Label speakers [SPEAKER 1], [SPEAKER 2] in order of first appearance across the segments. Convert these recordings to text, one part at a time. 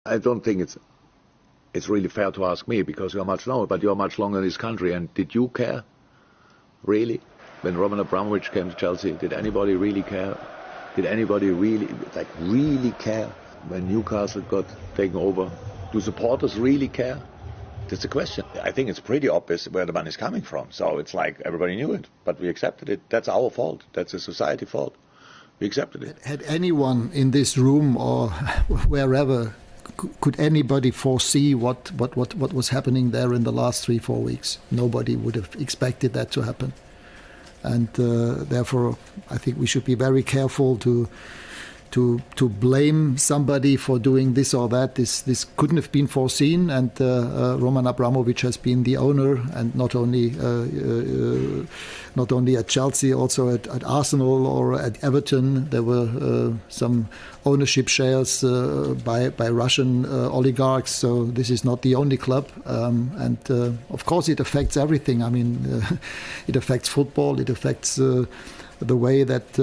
[SPEAKER 1] I don't think it's really fair to ask me, because you're much longer, but you're much longer in this country. And did you care, really, when Roman Abramovich came to Chelsea? Did anybody really care? Did anybody really care when Newcastle got taken over? Do supporters really care? That's the question. I think it's pretty obvious where the money is coming from. So it's like everybody knew it, but we accepted it. That's our fault. That's a society fault. We accepted it.
[SPEAKER 2] Had anyone in this room or wherever, could anybody foresee what was happening there in the last 3-4 weeks? Nobody would have expected that to happen. And therefore, I think we should be very careful to blame somebody for doing this or that. This couldn't have been foreseen, and Roman Abramovich has been the owner, and not only at Chelsea, also at Arsenal or at Everton. There were some ownership shares by Russian oligarchs, so this is not the only club. And of course it affects everything. I mean, it affects football, it affects the way that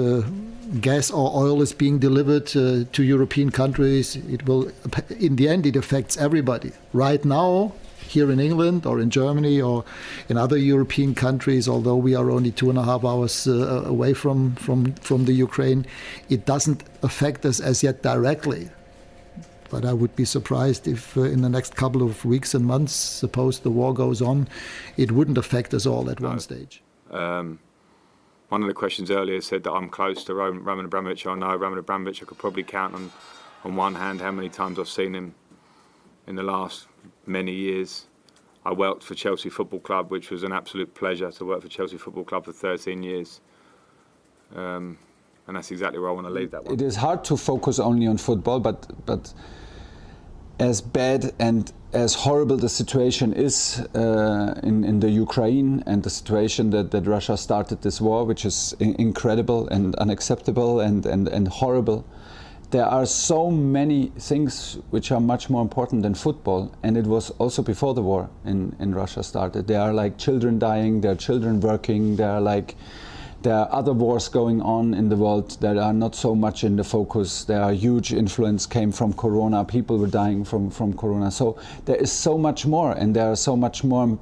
[SPEAKER 2] gas or oil is being delivered to European countries. It will, in the end, it affects everybody. Right now, here in England or in Germany or in other European countries, although we are only 2.5 hours away from the Ukraine, it doesn't affect us as yet directly. But I would be surprised if in the next couple of weeks and months, suppose the war goes on, it wouldn't affect us all at one stage.
[SPEAKER 3] One of the questions earlier said that I'm close to Roman Abramovich. I know Roman Abramovich. I could probably count on one hand how many times I've seen him in the last many years. I worked for Chelsea Football Club, which was an absolute pleasure to work for Chelsea Football Club for 13 years. And that's exactly where I want to leave that one.
[SPEAKER 4] It is hard to focus only on football, but as bad and as horrible the situation is in the Ukraine, and the situation that Russia started this war, which is incredible and unacceptable and horrible, there are so many things which are much more important than football. And it was also before the war in Russia started. There are like children dying, there are children working, there are other wars going on in the world that are not so much in the focus. There are huge influence came from Corona. People were dying from Corona. So there is so much more, and there are so much more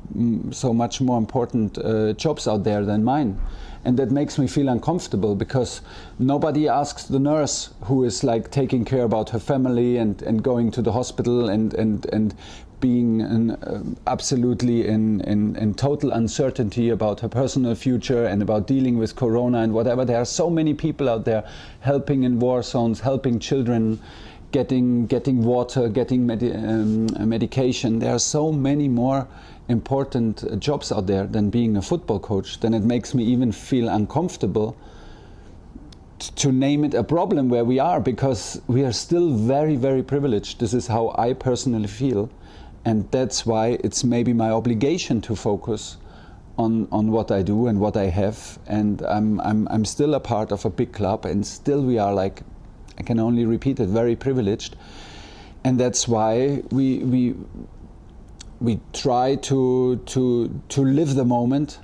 [SPEAKER 4] important jobs out there than mine. And that makes me feel uncomfortable, because nobody asks the nurse who is like taking care about her family and going to the hospital and being absolutely in total uncertainty about her personal future and about dealing with Corona and whatever. There are so many people out there helping in war zones, helping children, getting water, getting medication. There are so many more important jobs out there than being a football coach. Then it makes me even feel uncomfortable to name it a problem where we are, because we are still very, very privileged. This is how I personally feel. And that's why it's maybe my obligation to focus on what I do and what I have. And I'm still a part of a big club, and still we are, like, I can only repeat it, very privileged. And that's why we try to live the moment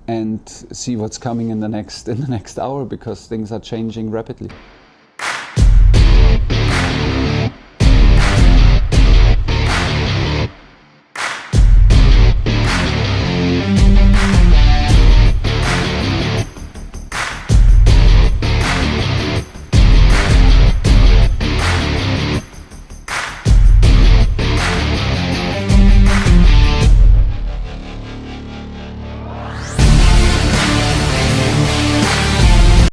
[SPEAKER 4] and see what's coming in the next hour, because things are changing rapidly.